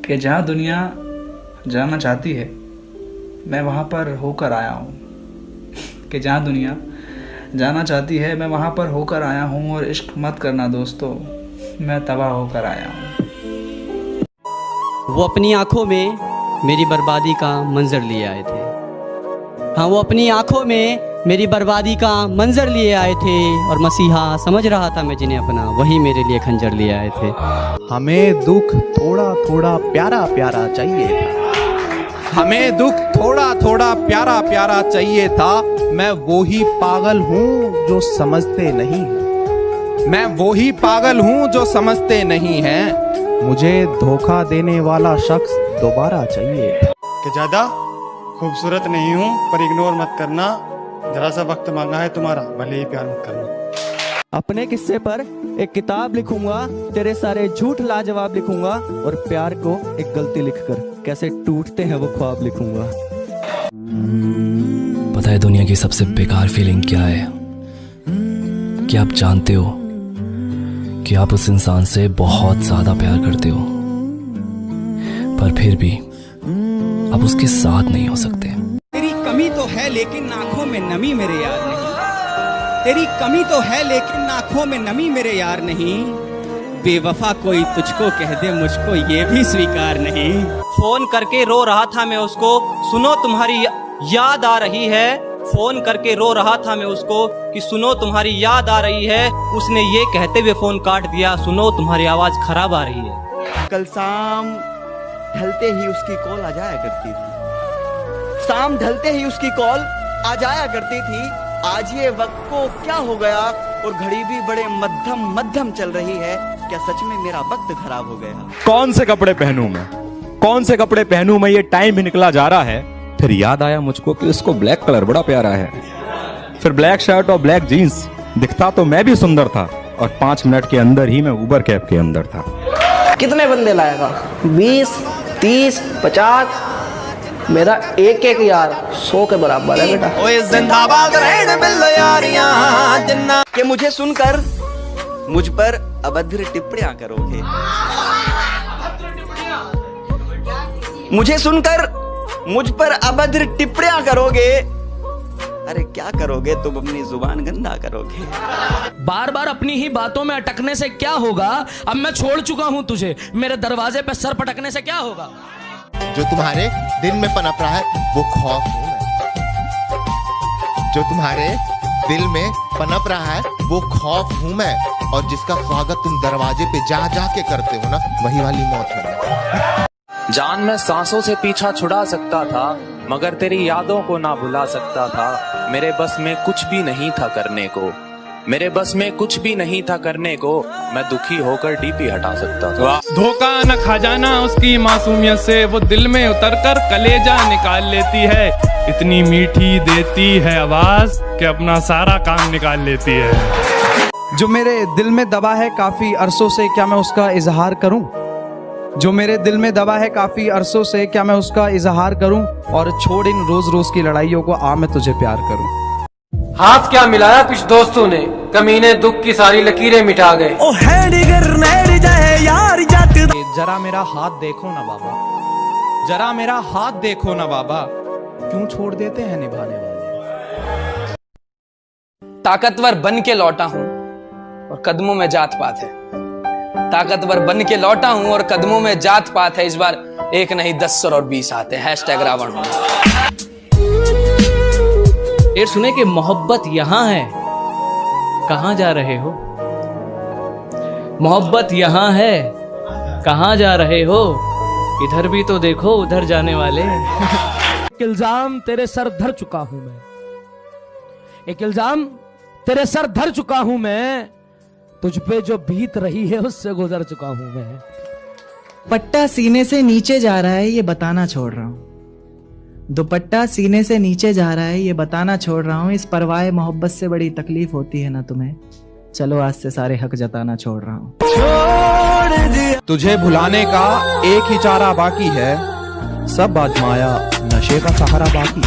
कि जहाँ दुनिया जाना चाहती है मैं वहाँ पर होकर आया हूँ, कि जहाँ दुनिया जाना चाहती है मैं वहाँ पर होकर आया हूँ। और इश्क मत करना दोस्तों, मैं तबाह होकर आया हूँ। वो अपनी आंखों में मेरी बर्बादी का मंजर लिए आए थे। हाँ, वो अपनी आंखों में मेरी बर्बादी का मंजर लिए आए थे और मसीहा समझ रहा था मैं जिन्हें अपना, वही मेरे लिए खंजर लिए आए थे। हमें दुख थोड़ा थोड़ा प्यारा प्यारा चाहिए था, हमें दुख थोड़ा थोड़ा प्यारा प्यारा चाहिए था। मैं वो ही पागल हूँ जो समझते नहीं हैं, मैं वो ही पागल हूँ जो समझते नहीं हैं। मुझे धोखा देने वाला शख्स दोबारा चाहिए। कि ज्यादा खूबसूरत नहीं हूँ पर इग्नोर मत करना, जरा सा वक्त मांगा है तुम्हारा, भले ही प्यार मत करना। अपने किस्से पर एक किताब लिखूंगा, तेरे सारे झूठ लाजवाब लिखूंगा और प्यार को एक गलती लिखकर कैसे टूटते हैं वो ख्वाब लिखूंगा। पता है दुनिया की सबसे बेकार फीलिंग क्या है? कि आप जानते हो कि आप उस इंसान से बहुत ज्यादा प्यार करते हो, पर फिर भी आप उसके साथ नहीं हो सकते। तेरी कमी तो है लेकिन आंखों में नमी मेरे यार नहीं, तेरी कमी तो है लेकिन आंखों में नमी मेरे यार नहीं। बेवफा कोई तुझको कह दे मुझको ये भी स्वीकार नहीं। फोन करके रो रहा था मैं उसको, सुनो तुम्हारी याद आ रही है। फोन करके रो रहा था मैं उसको कि सुनो तुम्हारी याद आ रही है। उसने ये कहते हुए फोन काट दिया, सुनो तुम्हारी आवाज खराब आ रही है। कल शाम ढलते ही उसकी कॉल आ जाया करती थी, शाम ढलते ही उसकी कॉल आ जाया करती थी। आज ये वक्त को क्या हो गया और घड़ी भी बड़े मध्यम मध्यम चल रही है। क्या सच में मेरा वक्त खराब हो गया? कौन से कपड़े पहनूं मैं, कौन से कपड़े पहनूं मैं, ये टाइम भी निकला जा रहा है। फिर याद आया मुझको कि उसको ब्लैक कलर बड़ा प्यारा है। फिर ब्लैक शर्ट और ब्लैक जीन्स, दिखता तो मैं भी सुंदर था और 5 मिनट के अंदर ही मैं उबर कैब के अंदर था। कितने बंदे लाएगा? 20, 30, 50? मेरा एक एक यार 100 के बराबर है बेटा। ओए जिंदाबाद रहने बिल्लो यारियां जिन्ना के मुझे सुनकर मुझ पर अभद्र टिप्पणियां करोगे, मुझे सुनकर मुझ पर अभद्र टिप्पणियां करोगे। अरे क्या करोगे तुम, अपनी जुबान गंदा करोगे। बार बार अपनी ही बातों में अटकने से क्या होगा? अब मैं छोड़ चुका हूं तुझे, मेरे दरवाजे पे सर पटकने से क्या होगा? जो तुम्हारे दिल में पनप रहा है वो खौफ हूं मैं, जो तुम्हारे दिल में पनप रहा है वो खौफ हूं मैं। और जिसका स्वागत तुम दरवाजे पे जा जा के करते हो ना, वही वाली मौत है। जान मैं सांसों से पीछा छुड़ा सकता था, मगर तेरी यादों को ना भुला सकता था। मेरे बस में कुछ भी नहीं था करने को, मेरे बस में कुछ भी नहीं था करने को। मैं दुखी होकर डीपी हटा सकता था। धोखा न खा जाना उसकी मासूमियत से, वो दिल में उतरकर कलेजा निकाल लेती है। इतनी मीठी देती है आवाज कि अपना सारा काम निकाल लेती है। जो मेरे दिल में दबा है काफी अरसों से, क्या मैं उसका इजहार करूं? जो मेरे दिल में दबा है काफी अरसों से, क्या मैं उसका इजहार करूं? और छोड़ इन रोज रोज की लड़ाइयों को, आ मैं तुझे प्यार करूं। हाथ क्या मिलाया कुछ दोस्तों ने, कमीने दुख की सारी लकीरें मिटा गए। ओ यार जरा मेरा हाथ देखो ना बाबा, जरा मेरा हाथ देखो ना बाबा, क्यों छोड़ देते हैं निभाने वाले। ताकतवर बन के लौटा हूं और कदमों में जात पात है, ताकतवर बन के लौटा हूं और कदमों में जात पात है। इस बार 1 नहीं 10 और 20 आते हैं। #रावण। ये सुने कि मोहब्बत यहां है, कहां जा रहे हो? मोहब्बत यहां है, कहां जा रहे हो? इधर भी तो देखो, उधर जाने वाले। एक इल्जाम तेरे सर धर चुका हूं मैं, एक इल्जाम तेरे सर धर चुका हूं मैं, तुझ पे जो बीत रही है उससे गुजर चुका हूं मैं। पट्टा सीने से नीचे जा रहा है ये बताना छोड़ रहा हूँ, दुपट्टा सीने से नीचे जा रहा है ये बताना छोड़ रहा हूँ। इस परवाह मोहब्बत से बड़ी तकलीफ होती है ना तुम्हें, चलो आज से सारे हक जताना छोड़ रहा हूँ। तुझे भुलाने का एक ही चारा बाकी है, सब आजमाया नशे का सहारा बाकी।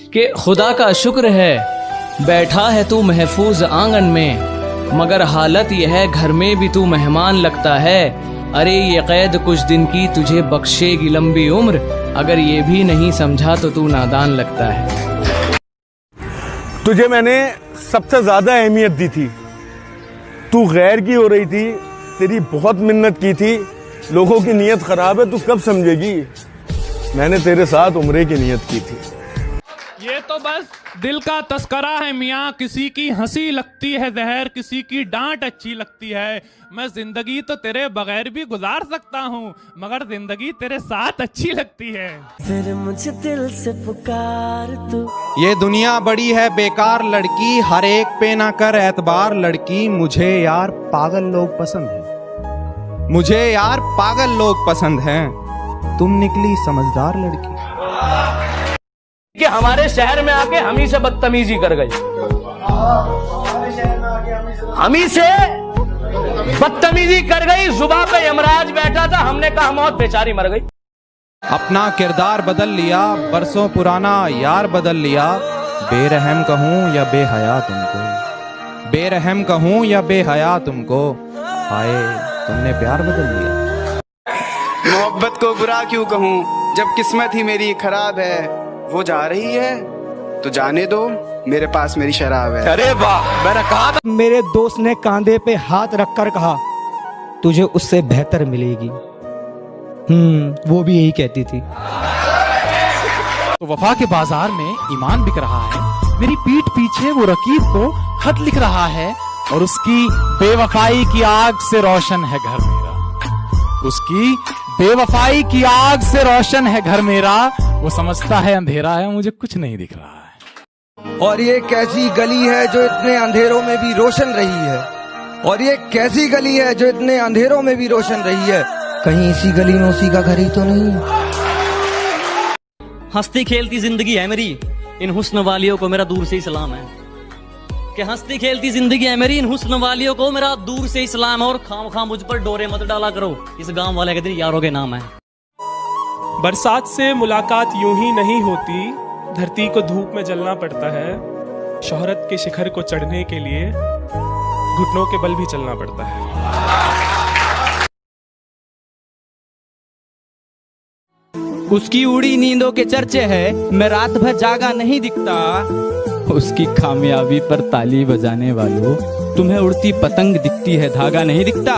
कि खुदा का शुक्र है बैठा है तू महफूज आंगन में, मगर हालत यह है घर में भी तू मेहमान लगता है। अरे ये कैद कुछ दिन की तुझे बख्शेगी लंबी उम्र, अगर ये भी नहीं समझा तो तू नादान लगता है। तुझे मैंने सबसे ज्यादा अहमियत दी थी, तू गैर की हो रही थी, तेरी बहुत मिन्नत की थी। लोगों की नीयत खराब है, तू कब समझेगी? मैंने तेरे साथ उम्रे की नीयत की थी। ये तो बस दिल का तस्करा है मियाँ, किसी की हंसी लगती है जहर, किसी की डांट अच्छी लगती है। मैं जिंदगी तो तेरे बगैर भी गुजार सकता हूँ, मगर जिंदगी तेरे साथ अच्छी लगती है। फिर मुझे दिल से पुकार तू। ये दुनिया बड़ी है बेकार लड़की, हर एक पे ना कर एतबार लड़की। मुझे यार पागल लोग पसंद हैं, मुझे यार पागल लोग पसंद हैं। तुम निकली समझदार लड़की कि हमारे शहर में आके हम ही से बदतमीजी कर गई, हम ही से बदतमीजी कर गई। जुबान पे यमराज बैठा था, हमने कहा मौत बेचारी मर गई। अपना किरदार बदल लिया, बरसों पुराना यार बदल लिया। बेरहम कहूं या बेहया तुमको, बेरहम कहूं या बेहया तुमको, हाय तुमने प्यार बदल लिया। मोहब्बत को बुरा क्यों कहूं, जब किस्मत ही मेरी खराब है। वो जा रही है तो जाने दो, मेरे पास मेरी शराब है। अरे वाह, मैंने कहा था। मेरे दोस्त ने कांधे पे हाथ रखकर कहा तुझे उससे बेहतर मिलेगी। वो भी यही कहती थी। तो वफा के बाजार में ईमान बिक रहा है, मेरी पीठ पीछे वो रकीब को खत लिख रहा है, और उसकी बेवफाई की आग से रोशन है घर मेरा, उसकी बेवफाई की आग से रोशन है घर मेरा। वो समझता है अंधेरा है, मुझे कुछ नहीं दिख रहा है। और ये कैसी गली है जो इतने अंधेरों में भी रोशन रही है, और ये कैसी गली है जो इतने अंधेरों में भी रोशन रही है। कहीं इसी गली में उसी का घर ही तो नहीं। हंसती खेलती जिंदगी है मेरी, इन हुस्न वालियों को मेरा दूर से ही सलाम है। कि हंसती खेलती जिंदगी है मेरी, इन हुस्न वालियों को मेरा दूर से ही सलाम है। और खाम खाम मुझ पर डोरे मत डाला करो, इस गांव वाले के दिन यारों के नाम है। बरसात से मुलाकात यूं ही नहीं होती, धरती को धूप में जलना पड़ता है। शोहरत के शिखर को चढ़ने के लिए घुटनों के बल भी चलना पड़ता है। उसकी उड़ी नींदों के चर्चे है, मैं रात भर जागा नहीं दिखता। उसकी कामयाबी पर ताली बजाने वालों, तुम्हें उड़ती पतंग दिखती है, धागा नहीं दिखता।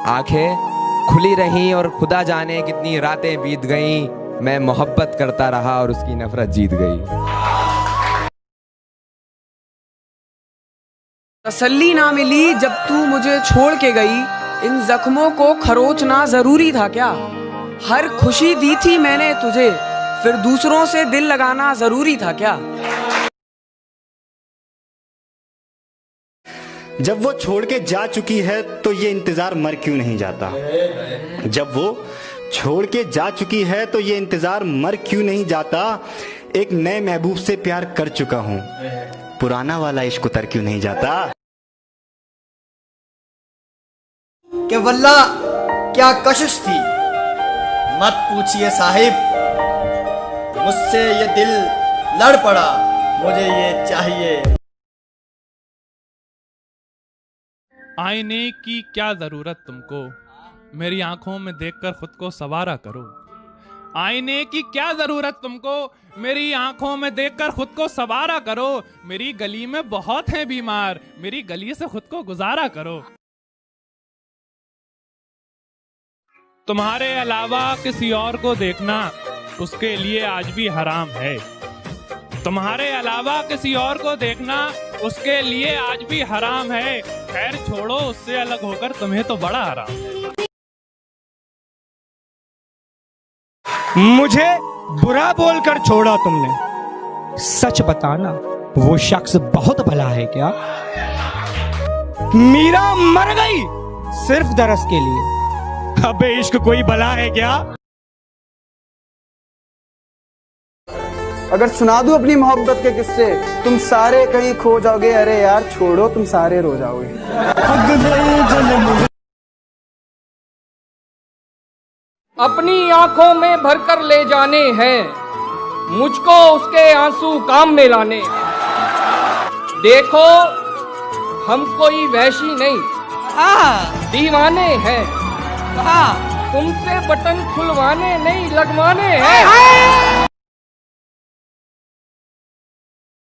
आंखें खुली रहीं और खुदा जाने कितनी रातें बीत गईं, मैं मोहब्बत करता रहा और उसकी नफरत जीत गई। तसल्ली ना मिली जब तू मुझे छोड़ के गई, इन जख्मों को खरोचना जरूरी था क्या? हर खुशी दी थी मैंने तुझे, फिर दूसरों से दिल लगाना जरूरी था क्या? जब वो छोड़ के जा चुकी है तो ये इंतजार मर क्यों नहीं जाता? जब वो छोड़ के जा चुकी है तो ये इंतजार मर क्यों नहीं जाता? एक नए महबूब से प्यार कर चुका हूँ, पुराना वाला इश्क उतर क्यों नहीं जाता? कि वल्ला क्या कशिश थी, मत पूछिए साहिब, मुझसे ये दिल लड़ पड़ा, मुझे ये चाहिए। आईने की क्या जरूरत तुमको, मेरी आंखों में देखकर खुद को सवारा करो। आईने की क्या जरूरत तुमको, मेरी आंखों में देखकर खुद को सवारा करो। मेरी गली में बहुत हैं बीमार, मेरी गली से खुद को गुजारा करो। तुम्हारे अलावा किसी और को देखना उसके लिए आज भी हराम है। तुम्हारे अलावा किसी और को देखना उसके लिए आज भी हराम है। खैर छोड़ो, उससे अलग होकर तुम्हें तो बड़ा हराम है। मुझे बुरा बोलकर छोड़ा तुमने, सच बताना वो शख्स बहुत भला है क्या? मीरा मर गई सिर्फ दरस के लिए, अबे इश्क कोई भला है क्या? अगर सुना दूं अपनी मोहब्बत के किस्से, तुम सारे कहीं खो जाओगे। अरे यार छोड़ो, तुम सारे रो जाओगे। अपनी आंखों में भरकर ले जाने हैं, मुझको उसके आंसू काम में लाने। देखो हम कोई वैशी नहीं, दीवाने हैं। तुमसे बटन खुलवाने नहीं लगवाने हैं।